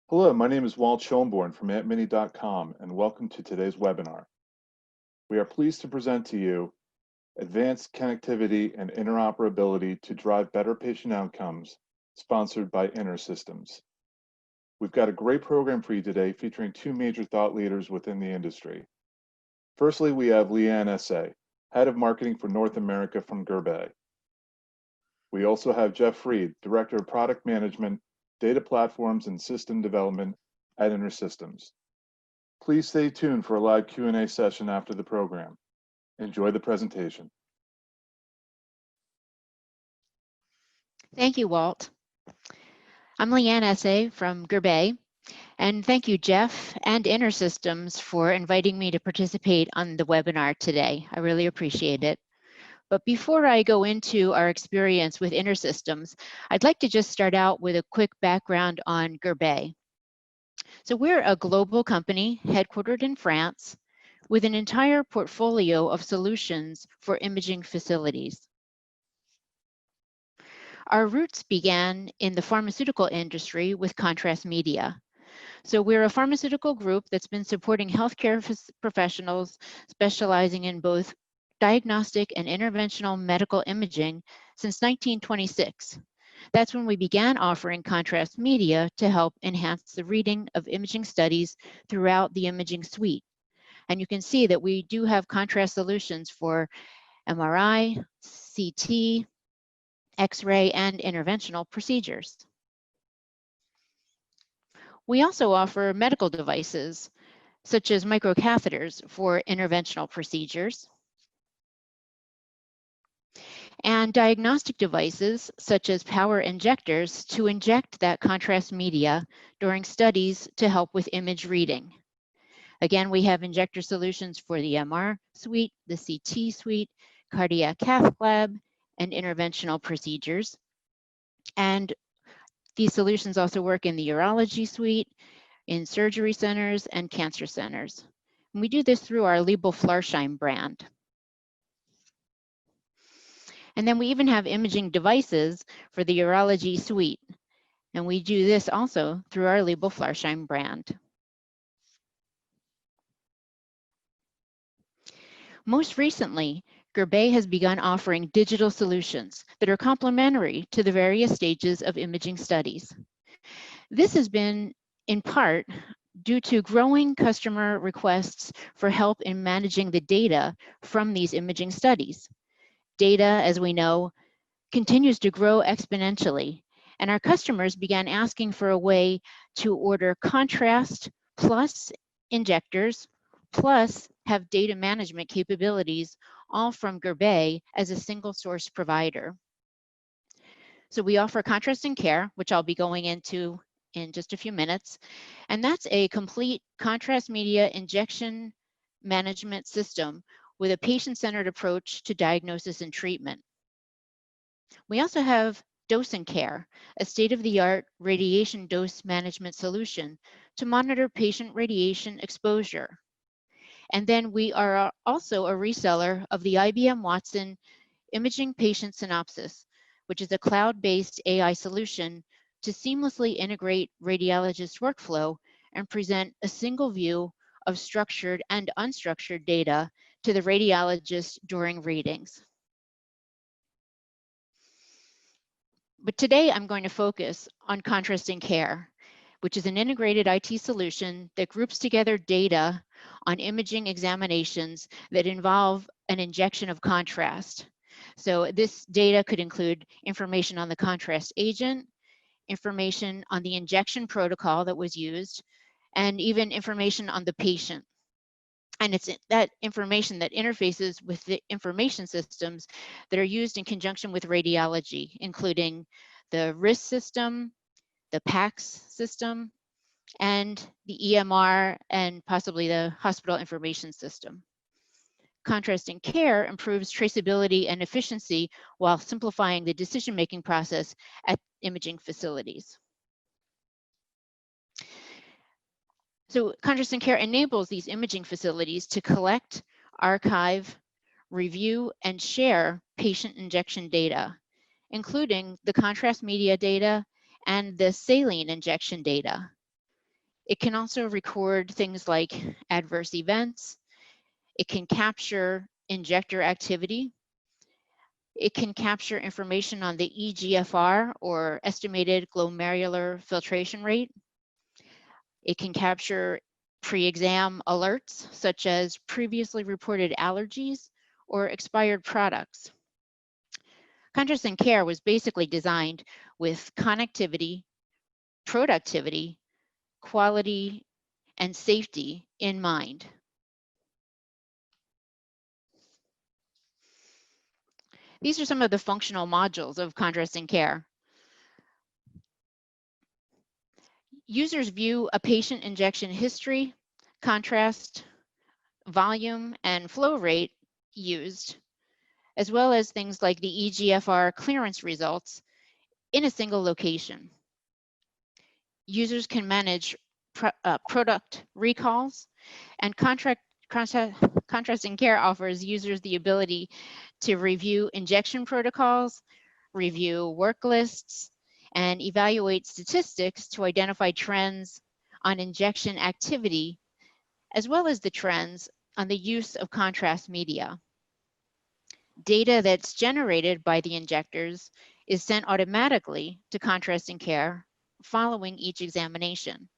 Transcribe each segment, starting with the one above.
Hello, my name is Walt Schoenborn from AntMini.com, and welcome to today's webinar. We are pleased to present to you Advanced Connectivity and Interoperability to Drive Better Patient Outcomes, sponsored by InterSystems. We've got a great program for you today featuring two major thought leaders within the industry. Firstly, we have Leanne Essay, Head of Marketing for North America from Gerbet. We also have Jeff Freed, Director of Product Management, Data Platforms and System Development at InterSystems. Please stay tuned for a live Q&A session after the program. Enjoy the presentation. Thank you, Walt. I'm Leanne Essay from Gerbet, and thank you, Jeff and InterSystems, for inviting me to participate on the webinar today. I really appreciate it. But before I go into our experience with InterSystems, I'd like to just start out with a quick background on Gerbet. So we're a global company headquartered in France with an entire portfolio of solutions for imaging facilities. Our roots began in the pharmaceutical industry with Contrast Media. So we're a pharmaceutical group that's been supporting healthcare professionals specializing in both diagnostic and interventional medical imaging since 1926. That's when we began offering contrast media to help enhance the reading of imaging studies throughout the imaging suite. And you can see that we do have contrast solutions for MRI, CT, X-ray, and interventional procedures. We also offer medical devices, such as microcatheters for interventional procedures, and diagnostic devices such as power injectors to inject that contrast media during studies to help with image reading. Again, we have injector solutions for the MR suite, the CT suite, cardiac cath lab, and interventional procedures. And these solutions also work in the urology suite, in surgery centers, and cancer centers. And we do this through our Liebel-Flarsheim brand. And then we even have imaging devices for the urology suite. And we do this also through our Liebel-Flarsheim brand. Most recently, Gerbet has begun offering digital solutions that are complementary to the various stages of imaging studies. This has been, in part, due to growing customer requests for help in managing the data from these imaging studies. Data, as we know, continues to grow exponentially, and our customers began asking for a way to order contrast plus injectors plus have data management capabilities all from Gerbet as a single source provider. So we offer Contrast&Care, which I'll be going into in just a few minutes, and that's a complete contrast media injection management system with a patient-centered approach to diagnosis and treatment. We also have Dose&Care, a state-of-the-art radiation dose management solution to monitor patient radiation exposure. And then we are also a reseller of the IBM Watson Imaging Patient Synopsis, which is a cloud-based AI solution to seamlessly integrate radiologist workflow and present a single view of structured and unstructured data to the radiologist during readings. But today I'm going to focus on Contrast&Care, which is an integrated IT solution that groups together data on imaging examinations that involve an injection of contrast. So this data could include information on the contrast agent, information on the injection protocol that was used, and even information on the patient. And it's that information that interfaces with the information systems that are used in conjunction with radiology, including the RIS system, the PACS system, and the EMR, and possibly the hospital information system. Contrast&Care improves traceability and efficiency while simplifying the decision-making process at imaging facilities. So Contrast&Care enables these imaging facilities to collect, archive, review, and share patient injection data, including the contrast media data and the saline injection data. It can also record things like adverse events. It can capture injector activity. It can capture information on the eGFR, or estimated glomerular filtration rate. It can capture pre-exam alerts, such as previously reported allergies or expired products. Contrast&Care was basically designed with connectivity, productivity, quality, and safety in mind. These are some of the functional modules of Contrast&Care. Users view a patient injection history, contrast, volume, and flow rate used, as well as things like the eGFR clearance results in a single location. Users can manage product recalls, and Contrast&Care offers users the ability to review injection protocols, review work lists, and evaluate statistics to identify trends on injection activity, as well as the trends on the use of contrast media. Data that's generated by the injectors is sent automatically to Contrast&Care following each examination.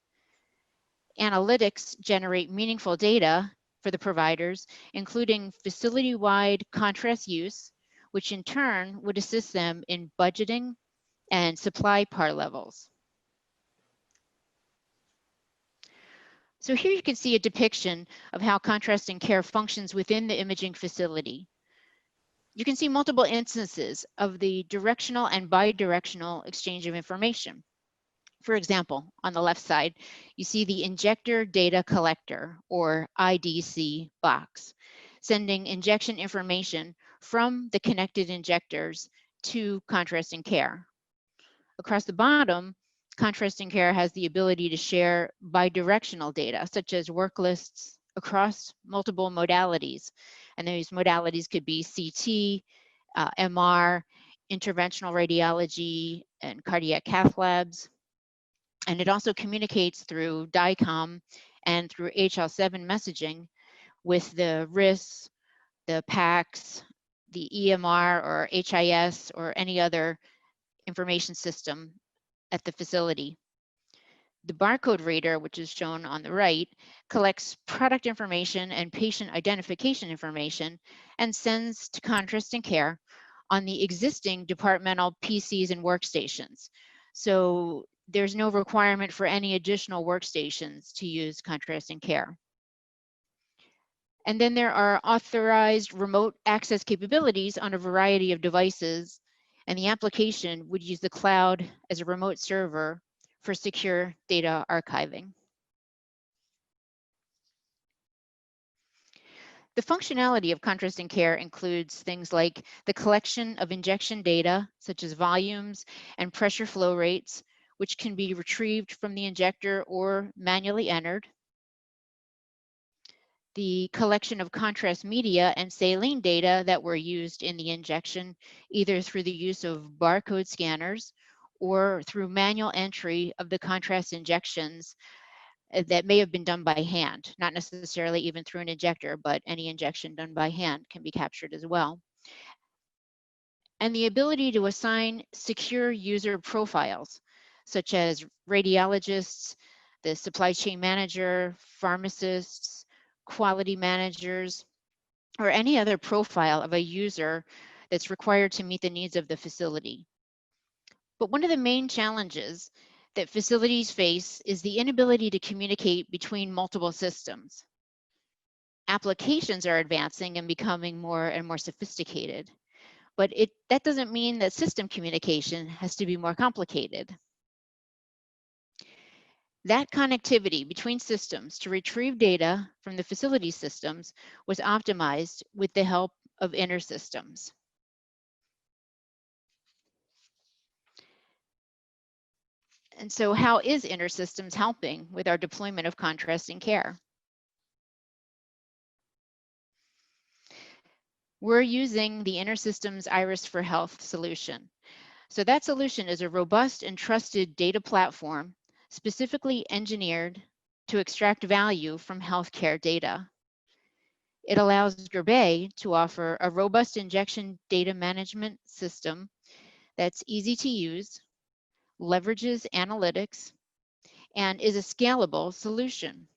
Analytics generate meaningful data for the providers, including facility-wide contrast use, which in turn would assist them in budgeting and supply par levels. So here you can see a depiction of how Contrast&Care functions within the imaging facility. You can see multiple instances of the directional and bidirectional exchange of information. For example, on the left side, you see the injector data collector, or IDC box, sending injection information from the connected injectors to Contrast&Care. Across the bottom, Contrast&Care has the ability to share bidirectional data, such as work lists across multiple modalities. And these modalities could be CT, MR, interventional radiology, and cardiac cath labs. And it also communicates through DICOM and through HL7 messaging with the RIS, the PACS, the EMR or HIS, or any other information system at the facility. The barcode reader, which is shown on the right, collects product information and patient identification information and sends to Contrast&Care on the existing departmental PCs and workstations. So there's no requirement for any additional workstations to use Contrast&Care. And then there are authorized remote access capabilities on a variety of devices, and the application would use the cloud as a remote server for secure data archiving. The functionality of Contrast&Care includes things like the collection of injection data, such as volumes and pressure flow rates, which can be retrieved from the injector or manually entered. The collection of contrast media and saline data that were used in the injection, either through the use of barcode scanners or through manual entry of the contrast injections that may have been done by hand, not necessarily even through an injector, but any injection done by hand can be captured as well. And the ability to assign secure user profiles, such as radiologists, the supply chain manager, pharmacists, quality managers, or any other profile of a user that's required to meet the needs of the facility. But one of the main challenges that facilities face is the inability to communicate between multiple systems. Applications are advancing and becoming more and more sophisticated, but that doesn't mean that system communication has to be more complicated. That connectivity between systems to retrieve data from the facility systems was optimized with the help of InterSystems. And so how is InterSystems helping with our deployment of Contrast&Care? We're using the InterSystems IRIS for Health solution. So that solution is a robust and trusted data platform specifically engineered to extract value from healthcare data. It allows Gerbet to offer a robust injection data management system that's easy to use, leverages analytics, and is a scalable solution.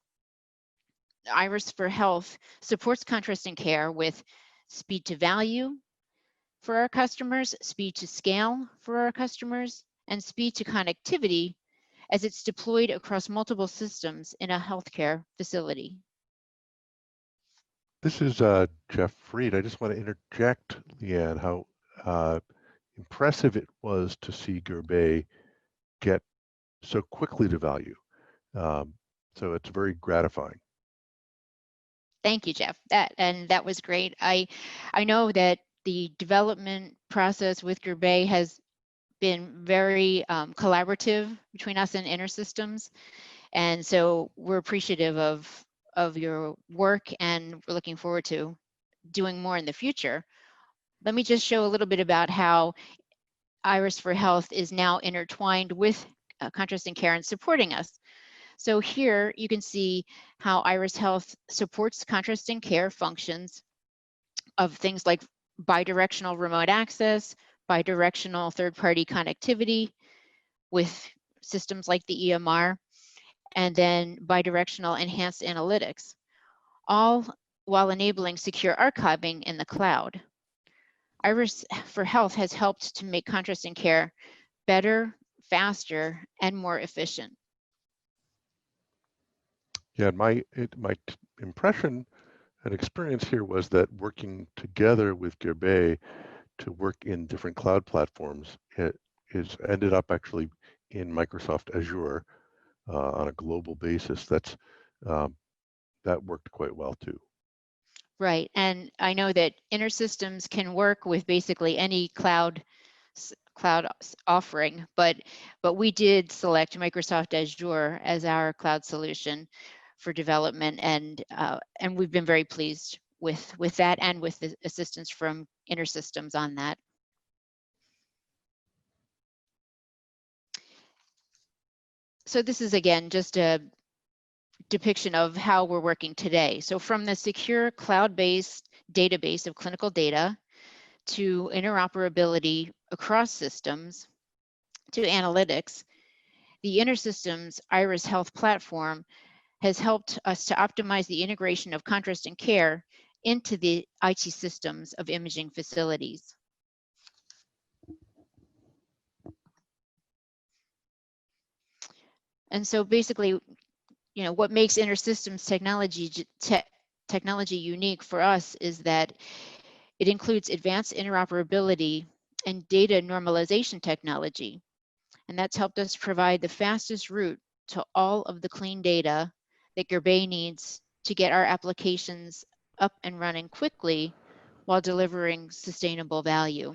IRIS for Health supports Contrast and Care with speed to value for our customers, speed to scale for our customers, and speed to connectivity as it's deployed across multiple systems in a healthcare facility. This is Jeff Fried. I just want to interject, Leanne, how impressive it was to see Gerbet get so quickly to value. So it's very gratifying. Thank you, Jeff. That was great. I know that the development process with Gerbet has been very collaborative between us and InterSystems, and so we're appreciative of your work, and we're looking forward to doing more in the future. Let me just show a little bit about how IRIS for Health is now intertwined with Contrast and Care and supporting us. So here you can see how IRIS Health supports Contrast and Care functions of things like bidirectional remote access, bidirectional third-party connectivity with systems like the EMR, and then bidirectional enhanced analytics, all while enabling secure archiving in the cloud. IRIS for Health has helped to make Contrast and Care better, faster, and more efficient. Yeah, my impression and experience here was that working together with Gerbet to work in different cloud platforms, it is ended up actually in Microsoft Azure on a global basis. That worked quite well too. Right, and I know that InterSystems can work with basically any cloud offering, but we did select Microsoft Azure as our cloud solution for development, and we've been very pleased with that and with the assistance from InterSystems on that. So this is again just a depiction of how we're working today. So from the secure cloud-based database of clinical data to interoperability across systems to analytics, the InterSystems IRIS Health platform has helped us to optimize the integration of Contrast and Care into the IT systems of imaging facilities. And so basically, what makes InterSystems technology unique for us is that it includes advanced interoperability and data normalization technology. And that's helped us provide the fastest route to all of the clean data that Gerbet needs to get our applications up and running quickly while delivering sustainable value.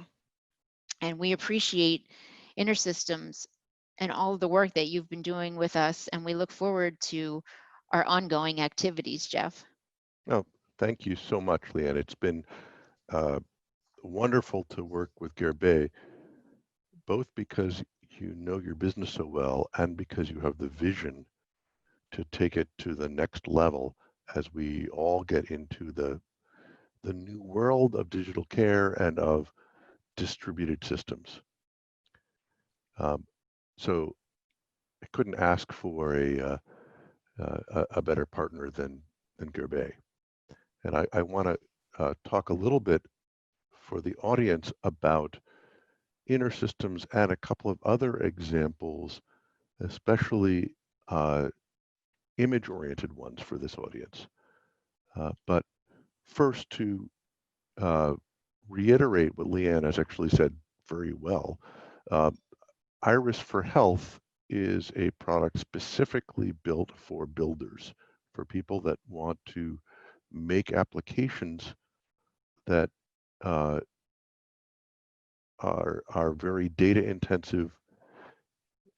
And we appreciate InterSystems and all of the work that you've been doing with us, and we look forward to our ongoing activities, Jeff. Oh, thank you so much, Leanne. It's been wonderful to work with Gerbet, both because you know your business so well and because you have the vision to take it to the next level as we all get into the new world of digital care and of distributed systems. So I couldn't ask for a better partner than Gerbet. And I want to talk a little bit for the audience about InterSystems and a couple of other examples, especially image-oriented ones for this audience. But first, to reiterate what Leanne has actually said very well, IRIS for Health is a product specifically built for builders, for people that want to make applications that are very data intensive,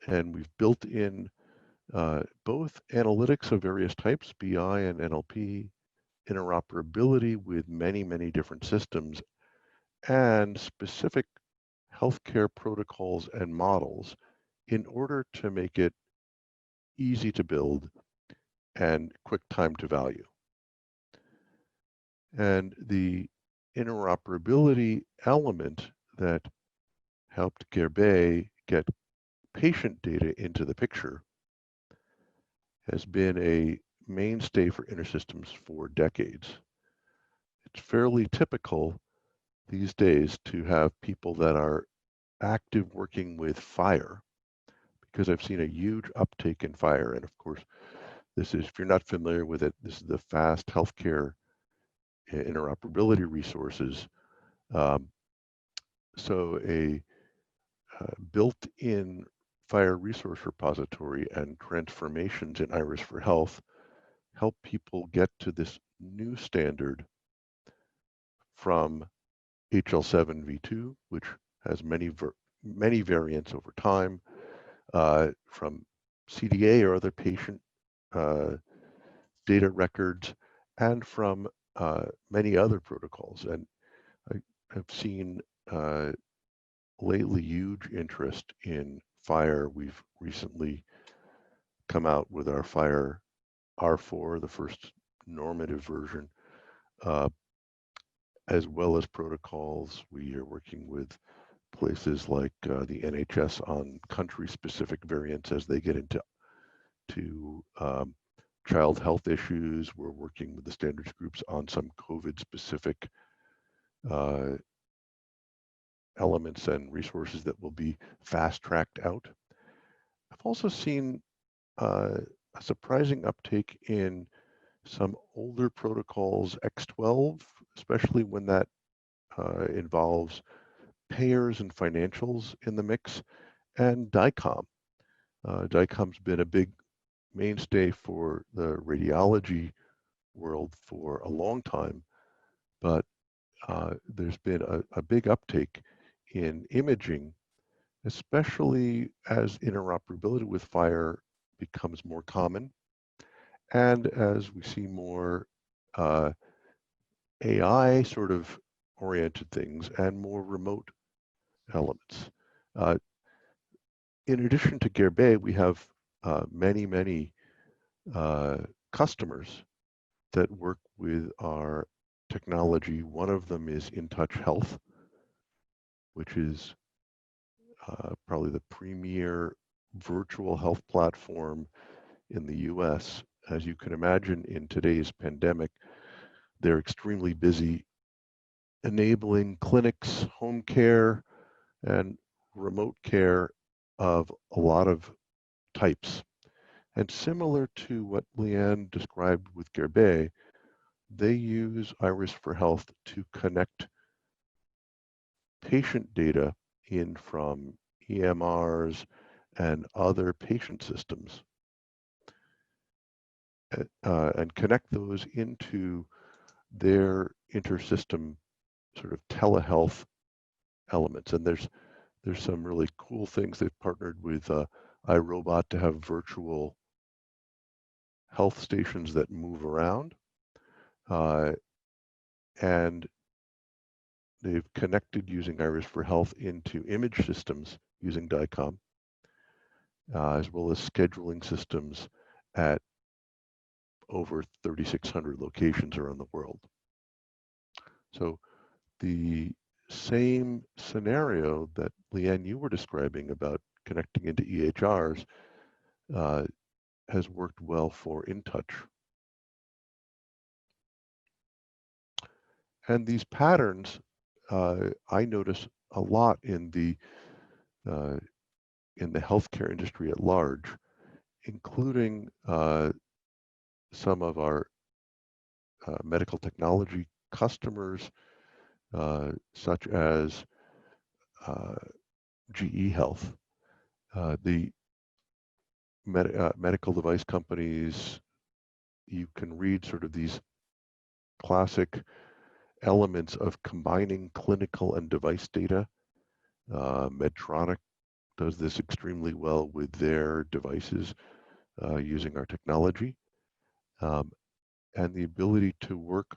and we've built in both analytics of various types, BI and NLP, interoperability with many, many different systems, and specific healthcare protocols and models in order to make it easy to build, and quick time to value. And the interoperability element that helped Gerbe get patient data into the picture has been a mainstay for InterSystems for decades. It's fairly typical these days to have people that are active working with FHIR, because I've seen a huge uptake in FHIR. And of course, this is, if you're not familiar with it, this is the fast healthcare interoperability resources. So a built-in FHIR resource repository and transformations in IRIS for Health help people get to this new standard from HL7 v2, which has many variants over time, from CDA or other patient data records, and from many other protocols. And I have seen lately huge interest in FHIR. We've recently come out with our FHIR R4, the first normative version, as well as protocols. We are working with places like the NHS on country-specific variants as they get into child health issues. We're working with the standards groups on some COVID-specific elements and resources that will be fast-tracked out. I've also seen a surprising uptake in some older protocols, X12, especially when that involves payers and financials in the mix, and DICOM. DICOM's been a big mainstay for the radiology world for a long time, but there's been a big uptake in imaging, especially as interoperability with FHIR becomes more common, and as we see more AI sort of oriented things and more remote elements. In addition to Gerbe, we have many customers that work with our technology. One of them is InTouch Health, which is probably the premier virtual health platform in the US. As you can imagine, in today's pandemic, they're extremely busy enabling clinics, home care, and remote care of a lot of types. And similar to what Leanne described with Gerbe, they use IRIS for Health to connect patient data in from EMRs and other patient systems, and connect those into their InterSystem sort of telehealth elements. And there's some really cool things. They've partnered with iRobot to have virtual health stations that move around, and they've connected using IRIS for Health into image systems using DICOM, as well as scheduling systems at over 3,600 locations around the world. So the same scenario that Leanne, you were describing about connecting into EHRs has worked well for InTouch. And these patterns I notice a lot in the healthcare industry at large, including some of our medical technology customers, such as GE Health. The medical device companies, you can read sort of these classic elements of combining clinical and device data. Medtronic does this extremely well with their devices using our technology. And the ability to work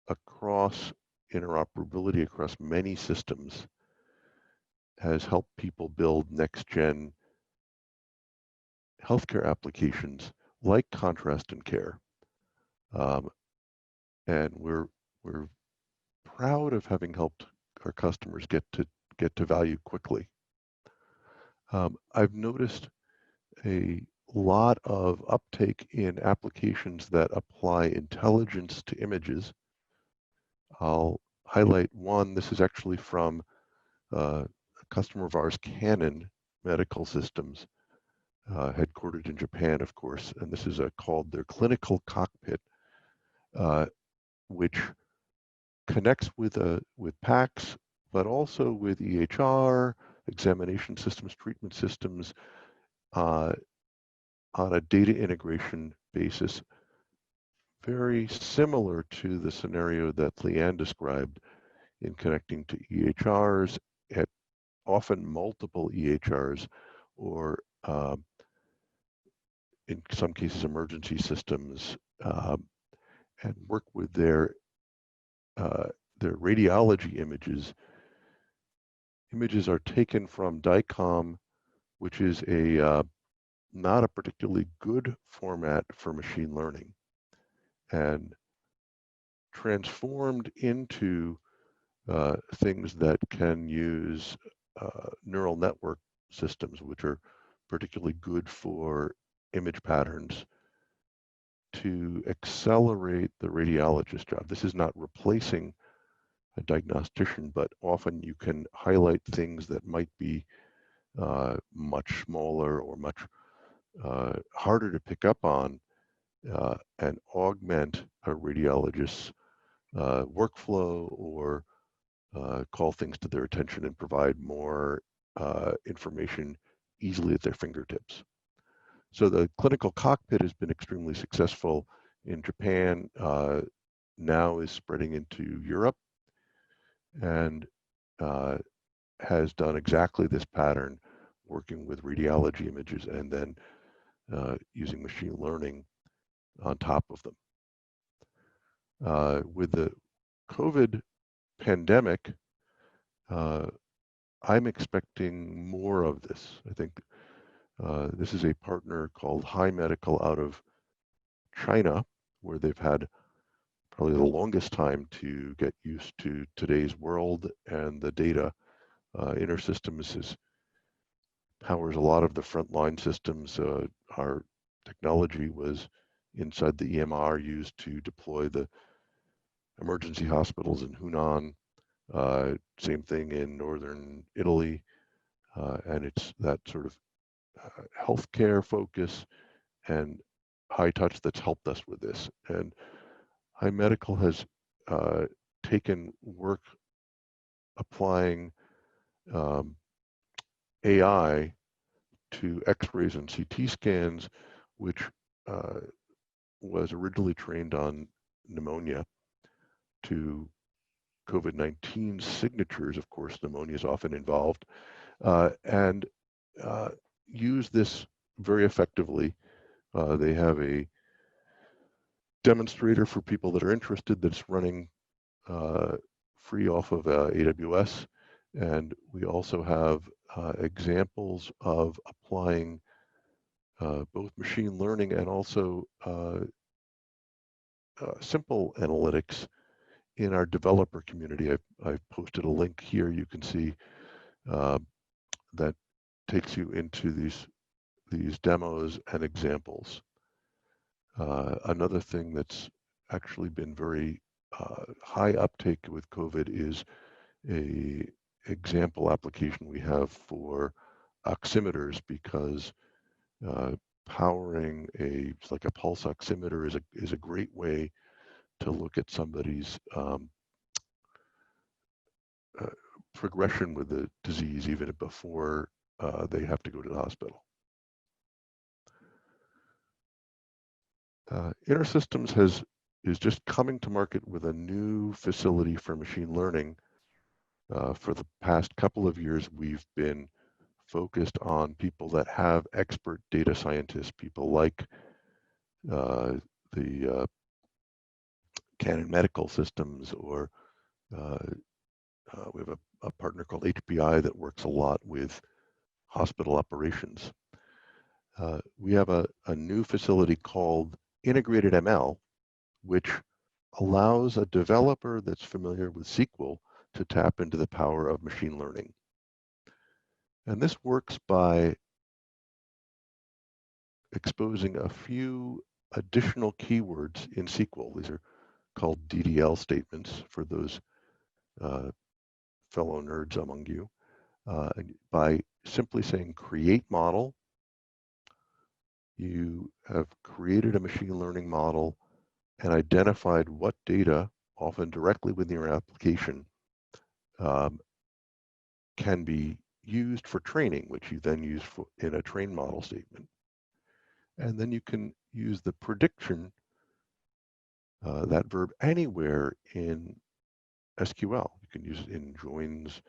across interoperability across many systems has helped people build next-gen healthcare applications like Contrast&Care. And we're proud of having helped our customers get to value quickly. I've noticed a lot of uptake in applications that apply intelligence to images. I'll highlight one. This is actually from a customer of ours, Canon Medical Systems, headquartered in Japan, of course, and this is called their Clinical Cockpit, which connects with PACS, but also with EHR, examination systems, treatment systems, on a data integration basis, very similar to the scenario that Leanne described in connecting to EHRs, at often multiple EHRs, or in some cases emergency systems, and work with their radiology images. Images are taken from DICOM, which is not a particularly good format for machine learning, and transformed into things that can use neural network systems, which are particularly good for image patterns, to accelerate the radiologist's job. This is not replacing a diagnostician, but often you can highlight things that might be much smaller or much harder to pick up on, and augment a radiologist's workflow, or call things to their attention and provide more information easily at their fingertips. So the Clinical Cockpit has been extremely successful in Japan, now is spreading into Europe, and has done exactly this pattern, working with radiology images and then using machine learning on top of them. With the COVID pandemic, I'm expecting more of this. I think this is a partner called High Medical out of China, where they've had probably the longest time to get used to today's world and the data. InterSystems powers a lot of the frontline systems. Our technology was inside the EMR used to deploy the emergency hospitals in Hunan. Same thing in northern Italy, and it's that sort of healthcare focus and high touch that's helped us with this. And High Medical has taken work applying AI to X-rays and CT scans, which was originally trained on pneumonia, to COVID-19 signatures. Of course, pneumonia is often involved, and use this very effectively. They have a demonstrator for people that are interested that's running free off of AWS, and we also have examples of applying both machine learning and also simple analytics in our developer community. I've posted a link here. You can see that takes you into these demos and examples. Another thing that's actually been very high uptake with COVID is a example application we have for oximeters, because powering like a pulse oximeter is a great way to look at somebody's progression with the disease even before they have to go to the hospital. InterSystems is just coming to market with a new facility for machine learning. For the past couple of years, we've been focused on people that have expert data scientists, people like the Canon Medical Systems, or we have a partner called HPI that works a lot with hospital operations. We have a new facility called Integrated ML, which allows a developer that's familiar with SQL to tap into the power of machine learning. And this works by exposing a few additional keywords in SQL. These are called DDL statements for those fellow nerds among you. By simply saying create model, you have created a machine learning model and identified what data, often directly within your application, can be used for training, which you then use in a train model statement. And then you can use the prediction, that verb, anywhere in SQL. You can use it in joins,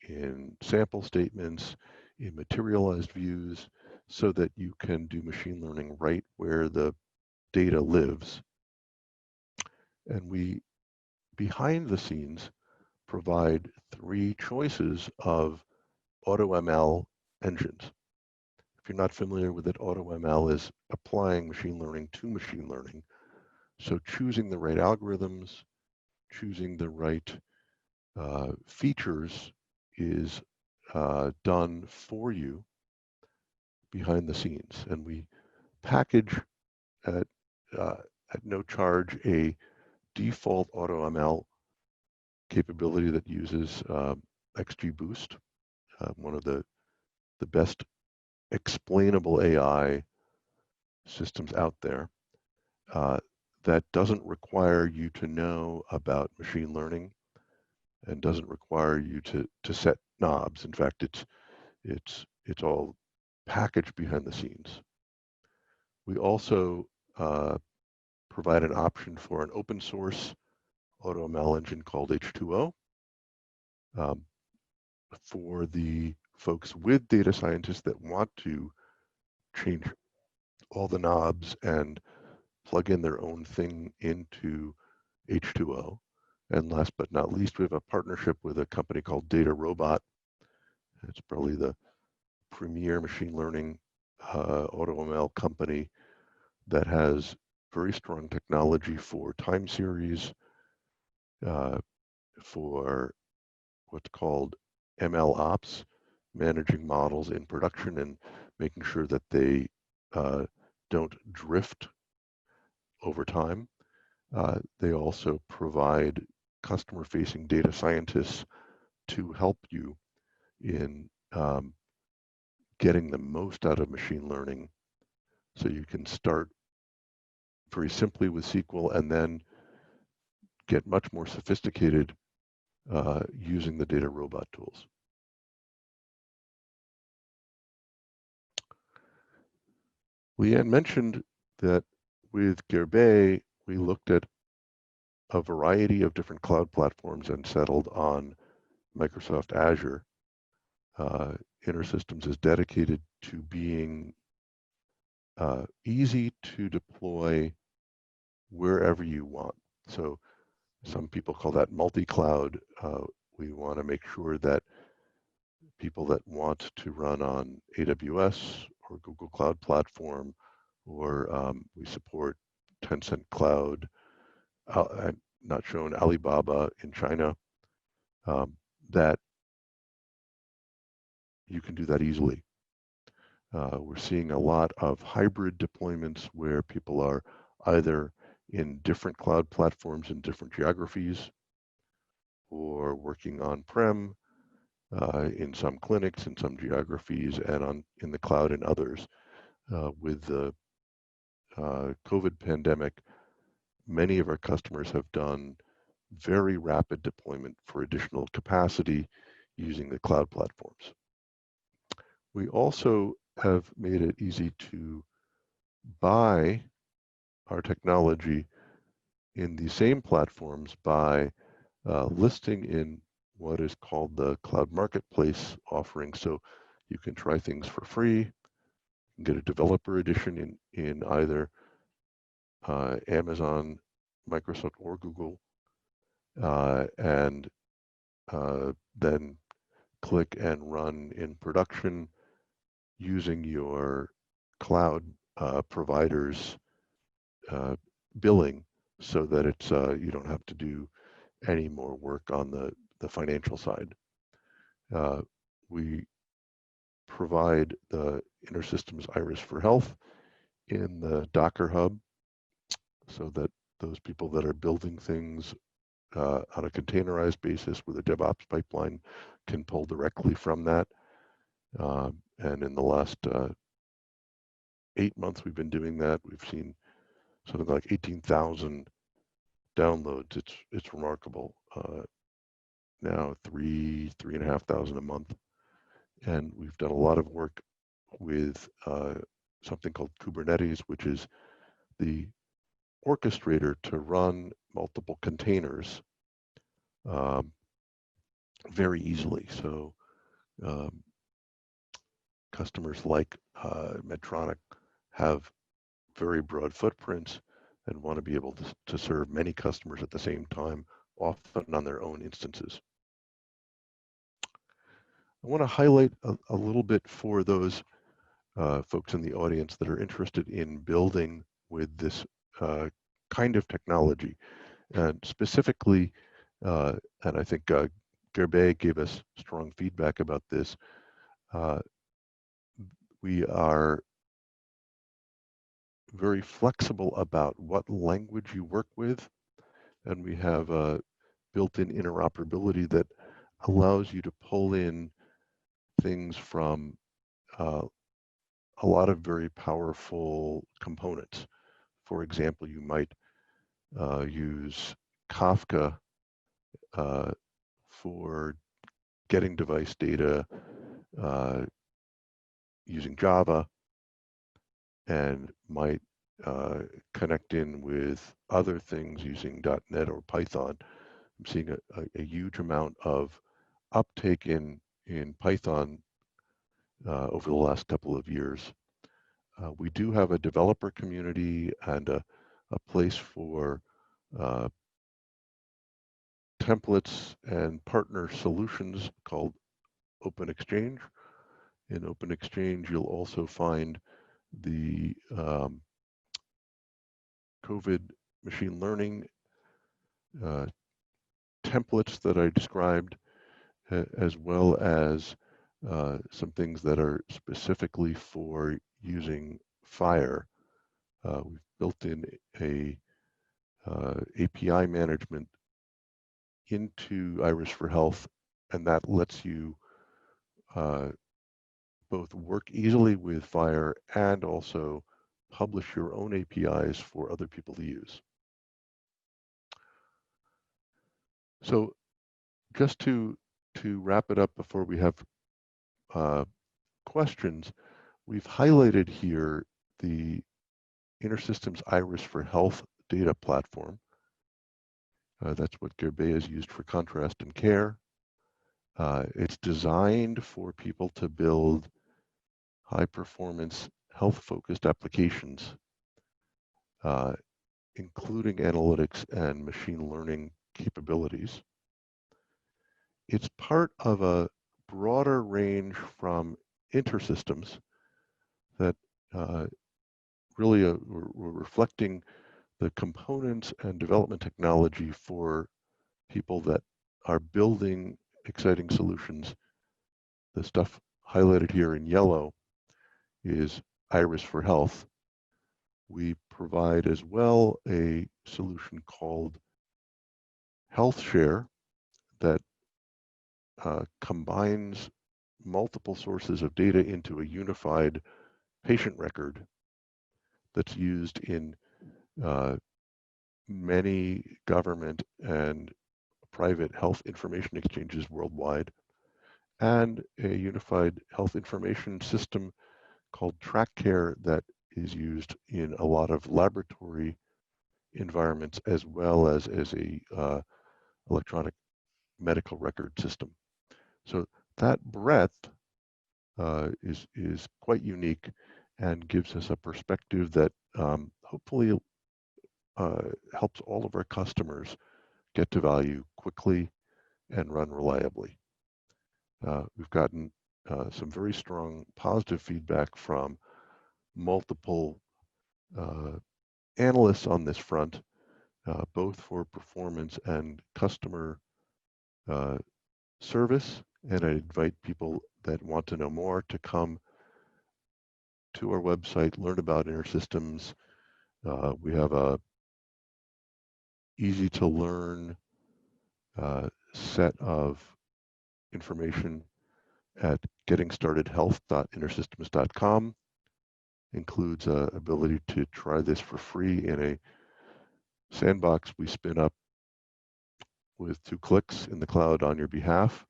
in sample statements, in materialized views, so that you can do machine learning right where the data lives. And we, behind the scenes, provide 3 choices of AutoML engines. If you're not familiar with it, AutoML is applying machine learning to machine learning. So choosing the right algorithms, choosing the right features is done for you behind the scenes. And we package at no charge a default AutoML capability that uses XGBoost, one of the best explainable AI systems out there, that doesn't require you to know about machine learning and doesn't require you to set knobs. In fact, it's all packaged behind the scenes. We also provide an option for an open source AutoML engine called H2O for the folks with data scientists that want to change all the knobs and plug in their own thing into H2O. And last but not least, we have a partnership with a company called Data Robot. It's probably the premier machine learning AutoML company that has very strong technology for time series, for what's called ML ops, managing models in production and making sure that they don't drift over time. They also provide customer-facing data scientists to help you in getting the most out of machine learning. So you can start very simply with SQL and then get much more sophisticated using the Data Robot tools. Leanne mentioned that with Gerbe, we looked at a variety of different cloud platforms and settled on Microsoft Azure. InterSystems is dedicated to being easy to deploy wherever you want. So some people call that multi-cloud. We want to make sure that people that want to run on AWS or Google Cloud Platform, or we support Tencent Cloud, not shown Alibaba in China, that you can do that easily. We're seeing a lot of hybrid deployments where people are either in different cloud platforms in different geographies, or working on-prem in some clinics, in some geographies, and in the cloud in others. With the COVID pandemic, many of our customers have done very rapid deployment for additional capacity using the cloud platforms. We also have made it easy to buy our technology in the same platforms by listing in what is called the Cloud Marketplace offering. So you can try things for free, get a developer edition in either Amazon, Microsoft, or Google, and then click and run in production using your cloud providers billing so that it's you don't have to do any more work on the financial side. We provide the InterSystems IRIS for Health in the Docker Hub so that those people that are building things on a containerized basis with a DevOps pipeline can pull directly from that. And in the last 8 months we've been doing that, we've seen something like 18,000 downloads. It's remarkable. Now 3,500 a month. And we've done a lot of work with something called Kubernetes, which is the orchestrator to run multiple containers very easily. So customers like Medtronic have very broad footprints and want to be able to serve many customers at the same time, often on their own instances. I want to highlight a little bit for those folks in the audience that are interested in building with this kind of technology. And specifically, and I think Gerbe gave us strong feedback about this, we are very flexible about what language you work with, and we have built-in interoperability that allows you to pull in things from a lot of very powerful components. For example, you might use Kafka for getting device data using Java, and might connect in with other things using .NET or Python. I'm seeing a huge amount of uptake in Python over the last couple of years. We do have a developer community and a place for templates and partner solutions called Open Exchange. In Open Exchange, you'll also find the COVID machine learning templates that I described, as well as some things that are specifically for using Fire. We've built in a API management into IRIS for Health, and that lets you both work easily with Fire and also publish your own APIs for other people to use. So just to wrap it up before we have questions, we've highlighted here the InterSystems IRIS for Health data platform. That's what Gerbe has used for Contrast&Care. It's designed for people to build high-performance, health-focused applications, including analytics and machine learning capabilities. It's part of a broader range from InterSystems that really we're reflecting the components and development technology for people that are building exciting solutions. The stuff highlighted here in yellow is IRIS for Health. We provide as well a solution called HealthShare that combines multiple sources of data into a unified patient record that's used in many government and private health information exchanges worldwide, and a unified health information system called TrackCare that is used in a lot of laboratory environments, as well as a electronic medical record system. So that breadth is quite unique and gives us a perspective that hopefully helps all of our customers get to value quickly and run reliably. We've gotten some very strong positive feedback from multiple analysts on this front, both for performance and customer service. And I invite people that want to know more to come to our website, learn about InterSystems. We have a easy to learn set of information at gettingstartedhealth.intersystems.com. Includes ability to try this for free in a sandbox we spin up with 2 clicks in the cloud on your behalf,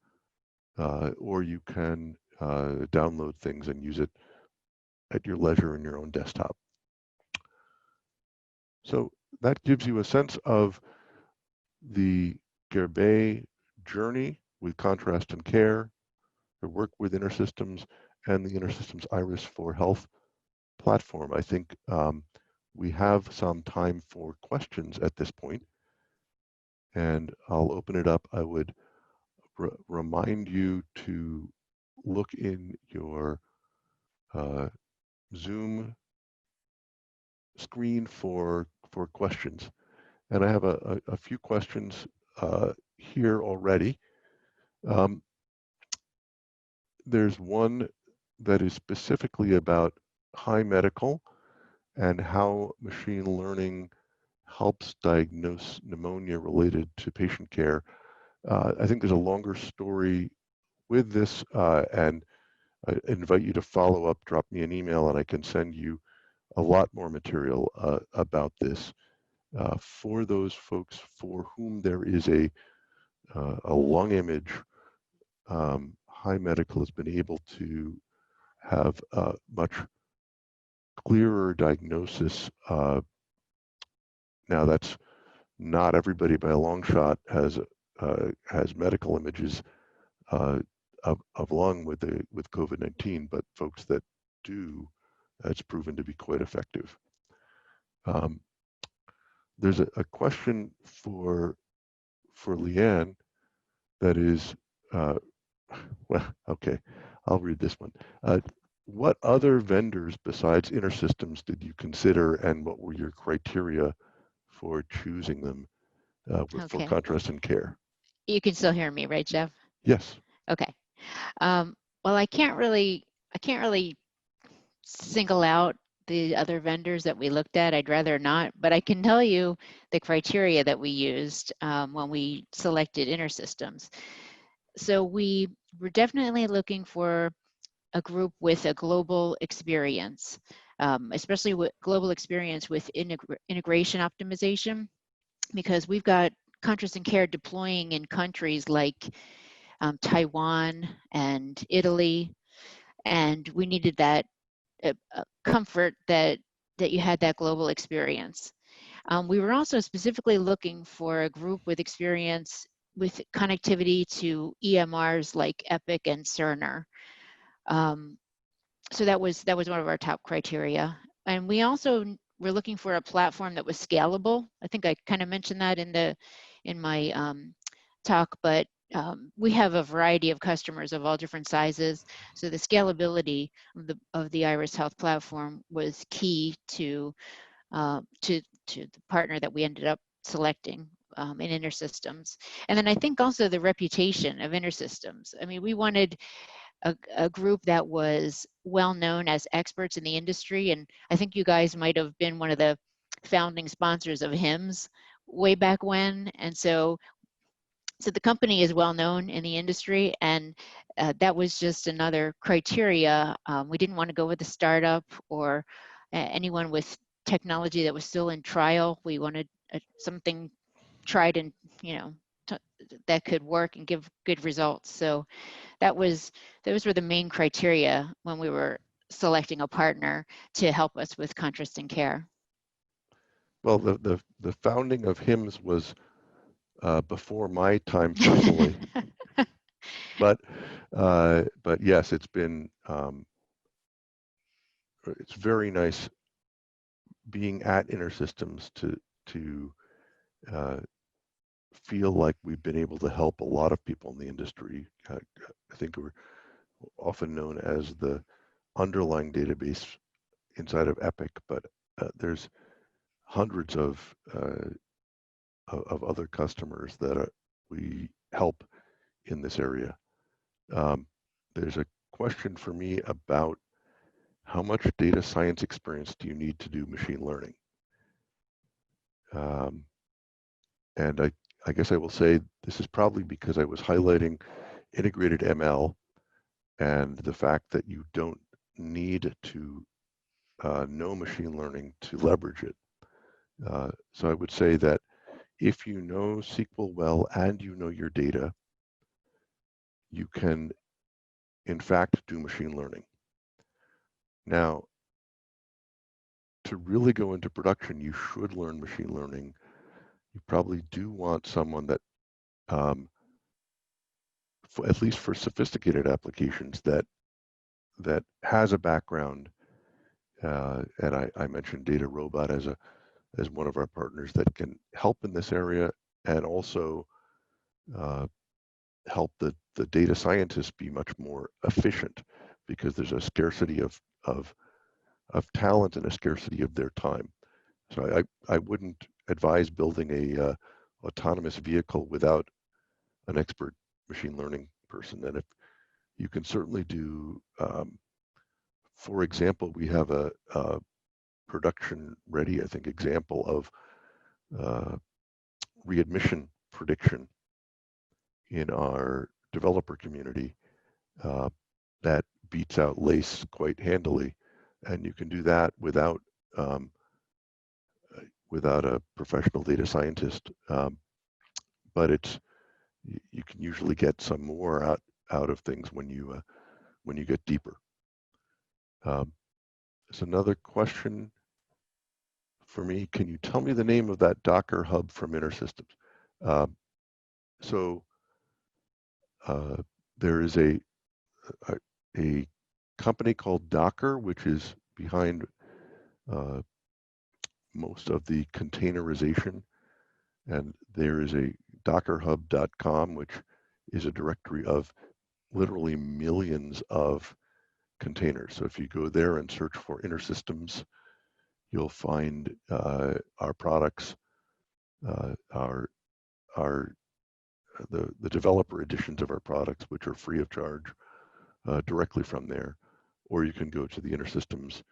or you can download things and use it at your leisure in your own desktop. So that gives you a sense of the Gerbet journey with Contrast&Care, the work with InterSystems, and the InterSystems IRIS for Health platform. I think we have some time for questions at this point, and I'll open it up. I would remind you to look in your Zoom screen for questions. And I have a few questions here already. There's one that is specifically about high medical and how machine learning helps diagnose pneumonia related to patient care. I think there's a longer story with this, and I invite you to follow up, drop me an email, and I can send you a lot more material about this. For those folks for whom there is a lung image, high medical has been able to have a much clearer diagnosis. Now, that's not everybody by a long shot has medical images of lung with COVID-19, but folks that do, it's proven to be quite effective. There's a question for Leanne that is, well, okay, I'll read this one. What other vendors besides InterSystems did you consider, and what were your criteria for choosing them for Contrast&Care? You can still hear me, right, Jeff? Yes. Okay. Well, I can't really single out the other vendors that we looked at. I'd rather not, but I can tell you the criteria that we used when we selected InterSystems. So we were definitely looking for a group with a global experience, especially with global experience with integration optimization, because we've got Contrast&Care deploying in countries like Taiwan and Italy, and we needed that comfort that you had that global experience. We were also specifically looking for a group with experience with connectivity to EMRs like Epic and Cerner. So that was one of our top criteria. And we also were looking for a platform that was scalable. I think I kind of mentioned that in my talk, but we have a variety of customers of all different sizes. So the scalability of the IRIS Health platform was key to the partner that we ended up selecting in InterSystems. And then I think also the reputation of InterSystems. I mean, we wanted a group that was well known as experts in the industry, and I think you guys might have been one of the founding sponsors of HIMSS way back when, and so the company is well known in the industry, and that was just another criteria. We didn't want to go with a startup or anyone with technology that was still in trial. We wanted something tried and, you know, that could work and give good results. So those were the main criteria when we were selecting a partner to help us with Contrast&Care. Well, the founding of HIMSS was before my time personally, but yes, it's been it's very nice being at InterSystems to feel like we've been able to help a lot of people in the industry. I think we're often known as the underlying database inside of Epic, but there's hundreds of other customers that we help in this area. There's a question for me about how much data science experience do you need to do machine learning? And I guess I will say this is probably because I was highlighting integrated ML and the fact that you don't need to know machine learning to leverage it. So I would say that if you know SQL well and you know your data, you can in fact do machine learning. Now, to really go into production, you should learn machine learning. You probably do want someone that, at least for sophisticated applications, that has a background. And I mentioned Data Robot as one of our partners that can help in this area, and also help the data scientists be much more efficient, because there's a scarcity of talent and a scarcity of their time. So I wouldn't advise building a autonomous vehicle without an expert machine learning person. And if you can certainly do, for example, we have a production ready, I think, example of readmission prediction in our developer community that beats out LACE quite handily. And you can do that without a professional data scientist, but you can usually get some more out of things when you get deeper. There's another question for me. Can you tell me the name of that Docker hub from InterSystems? So there is a company called Docker, which is behind most of the containerization, and there is a dockerhub.com, which is a directory of literally millions of containers. So if you go there and search for InterSystems, you'll find our products, the developer editions of our products, which are free of charge, directly from there. Or you can go to the InterSystems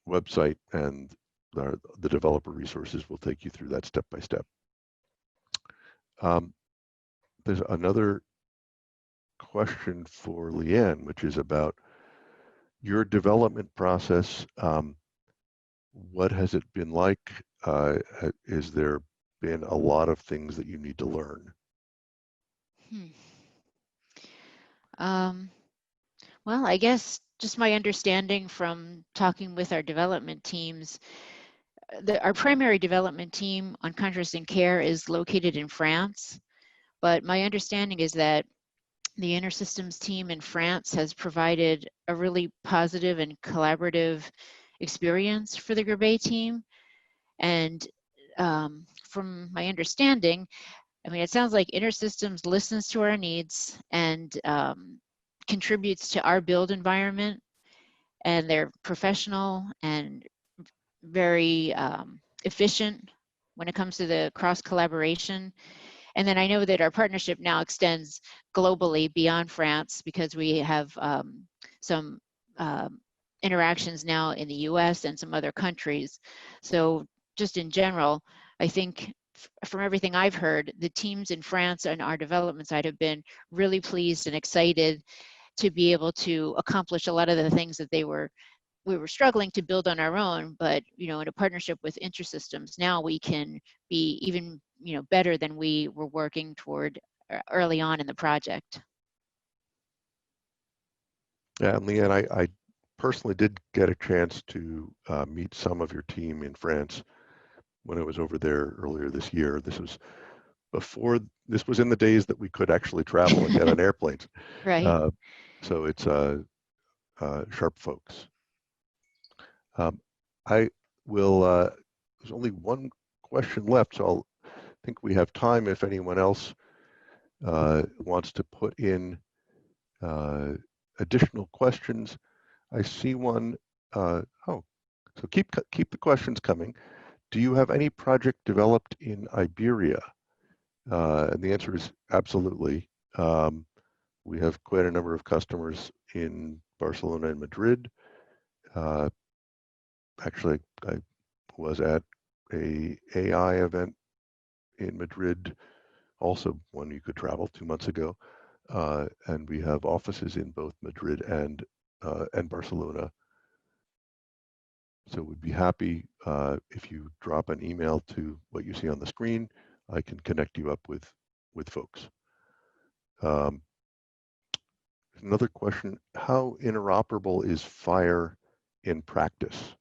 website, and the developer resources will take you through that step by step. There's another question for Leanne, which is about your development process. What has it been like? Is there been a lot of things that you need to learn? Well, I guess just my understanding from talking with our development teams, our primary development team on Contrast&Care is located in France, but my understanding is that the InterSystems team in France has provided a really positive and collaborative experience for the Gerbet team. And from my understanding, I mean, it sounds like InterSystems listens to our needs and contributes to our build environment, and they're professional and very efficient when it comes to the cross collaboration. And then I know that our partnership now extends globally beyond France, because we have some interactions now in the US and some other countries. So just in general, I think from everything I've heard, the teams in France and our development side have been really pleased and excited to be able to accomplish a lot of the things that we were struggling to build on our own. But in a partnership with InterSystems, now we can be even better than we were working toward early on in the project. Yeah, and Leanne, I personally did get a chance to meet some of your team in France when I was over there earlier this year. This was in the days that we could actually travel and get on airplanes. Right. So it's sharp folks. I will, there's only one question left, so I think we have time if anyone else wants to put in additional questions. I see one. So keep the questions coming. Do you have any project developed in Iberia? And the answer is absolutely. We have quite a number of customers in Barcelona and Madrid. Actually, I was at a AI event in Madrid, also one you could travel 2 months ago. And we have offices in both Madrid and Barcelona. So we'd be happy if you drop an email to what you see on the screen. I can connect you up with folks. Another question, how interoperable is FHIR in practice?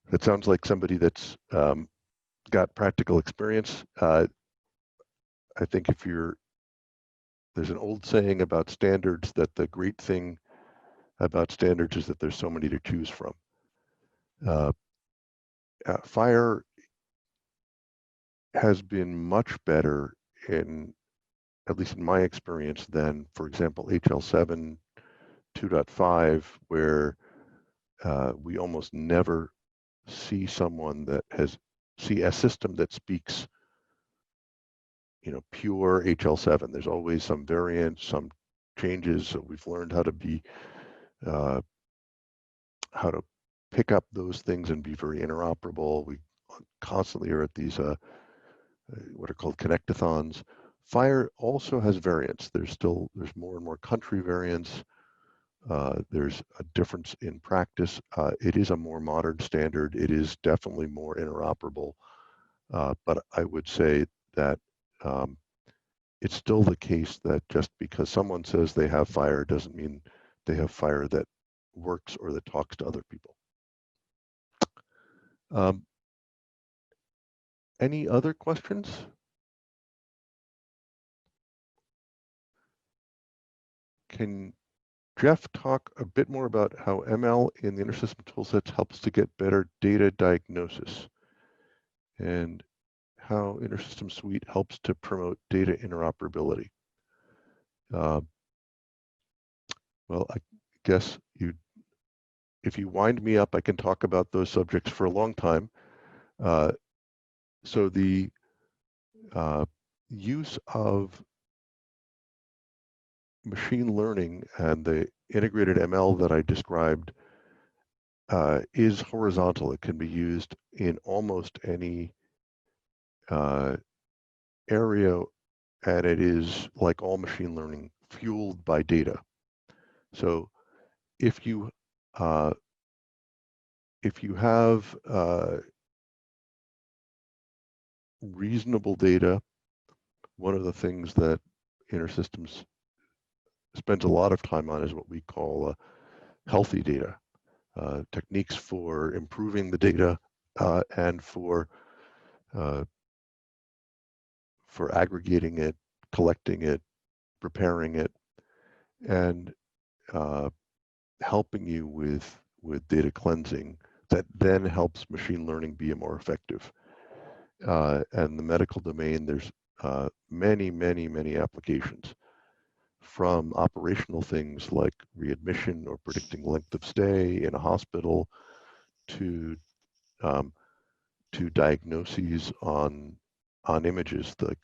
That sounds like somebody that's got practical experience. I think there's an old saying about standards that the great thing about standards is that there's so many to choose from. FHIR has been much better at least in my experience, than, for example, HL7 2.5, where we almost never see someone that see a system that speaks, pure HL7. There's always some variants, some changes. So we've learned how to pick up those things and be very interoperable. We constantly are at these what are called connectathons. FHIR also has variants. There's more and more country variants. There's a difference in practice. It is a more modern standard. It is definitely more interoperable. But I would say that it's still the case that just because someone says they have FHIR doesn't mean they have FHIR that works or that talks to other people. Any other questions? Can Jeff talk a bit more about how ML in the InterSystem toolsets helps to get better data diagnosis, and how InterSystem Suite helps to promote data interoperability? Well, I guess if you wind me up, I can talk about those subjects for a long time. So the use of machine learning and the integrated ML that I described is horizontal. It can be used in almost any area, and it is, like all machine learning, fueled by data. So if you have reasonable data, one of the things that InterSystems spends a lot of time on is what we call healthy data, techniques for improving the data and for aggregating it, collecting it, preparing it, and helping you with data cleansing that then helps machine learning be more effective. And the medical domain, there's many applications, from operational things like readmission or predicting length of stay in a hospital to diagnoses on images, the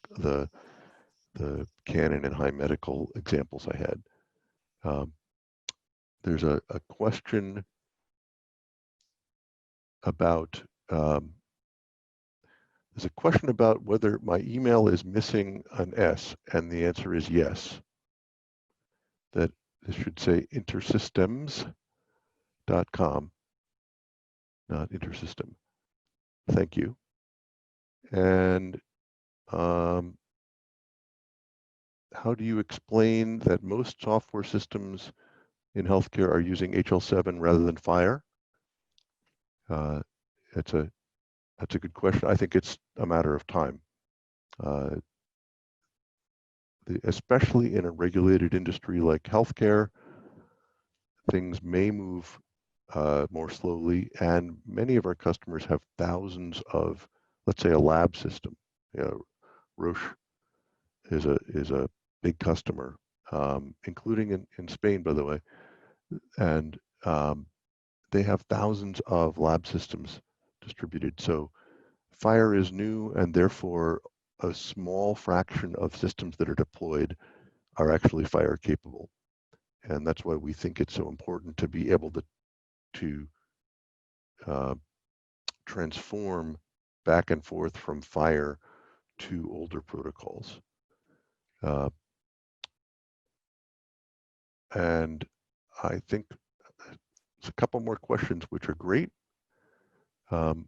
Canon and High Medical examples I had. There's a question about whether my email is missing an S, and the answer is yes. That this should say InterSystems.com, not InterSystem. Thank you. And how do you explain that most software systems in healthcare are using HL7 rather than FHIR? That's a good question. I think it's a matter of time. Especially in a regulated industry like healthcare, things may move more slowly, and many of our customers have thousands of, let's say, a lab system. Roche is a big customer, including in Spain, by the way. and they have thousands of lab systems distributed. So fire is new, and therefore a small fraction of systems that are deployed are actually fire capable. And that's why we think it's so important to be able to transform back and forth from fire to older protocols. And I think there's a couple more questions, which are great. Thank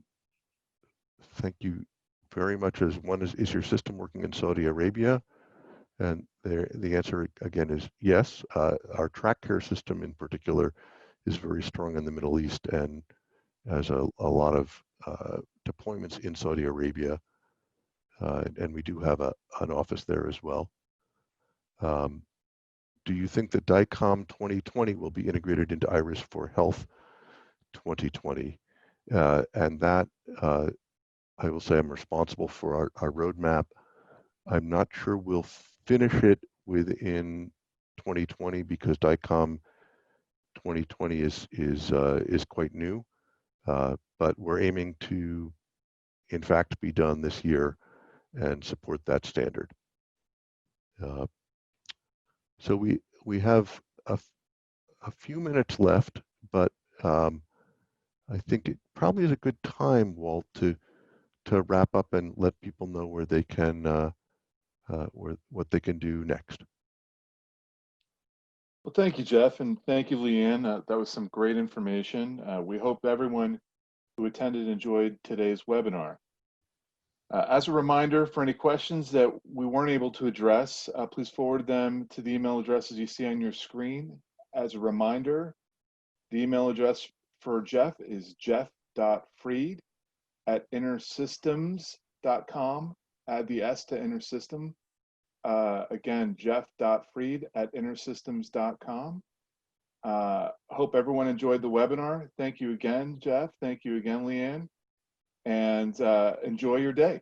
you very much. As one is your system working in Saudi Arabia? And the answer again is yes. Our track care system in particular is very strong in the Middle East and has a lot of deployments in Saudi Arabia. And we do have an office there as well. Do you think that DICOM 2020 will be integrated into IRIS for Health 2020? And that, I will say I'm responsible for our roadmap. I'm not sure we'll finish it within 2020 because DICOM 2020 is quite new, but we're aiming to, in fact, be done this year and support that standard. So we have a few minutes left, but I think it probably is a good time, Walt, to wrap up and let people know where they can what they can do next. Well, thank you, Jeff, and thank you, Leanne. That was some great information. We hope everyone who attended enjoyed today's webinar. As a reminder, for any questions that we weren't able to address, please forward them to the email addresses you see on your screen. As a reminder, the email address for Jeff is jeff.fried@intersystems.com. Add the S to InterSystem. Again, jeff.fried@intersystems.com. Hope everyone enjoyed the webinar. Thank you again, Jeff. Thank you again, Leanne. And enjoy your day.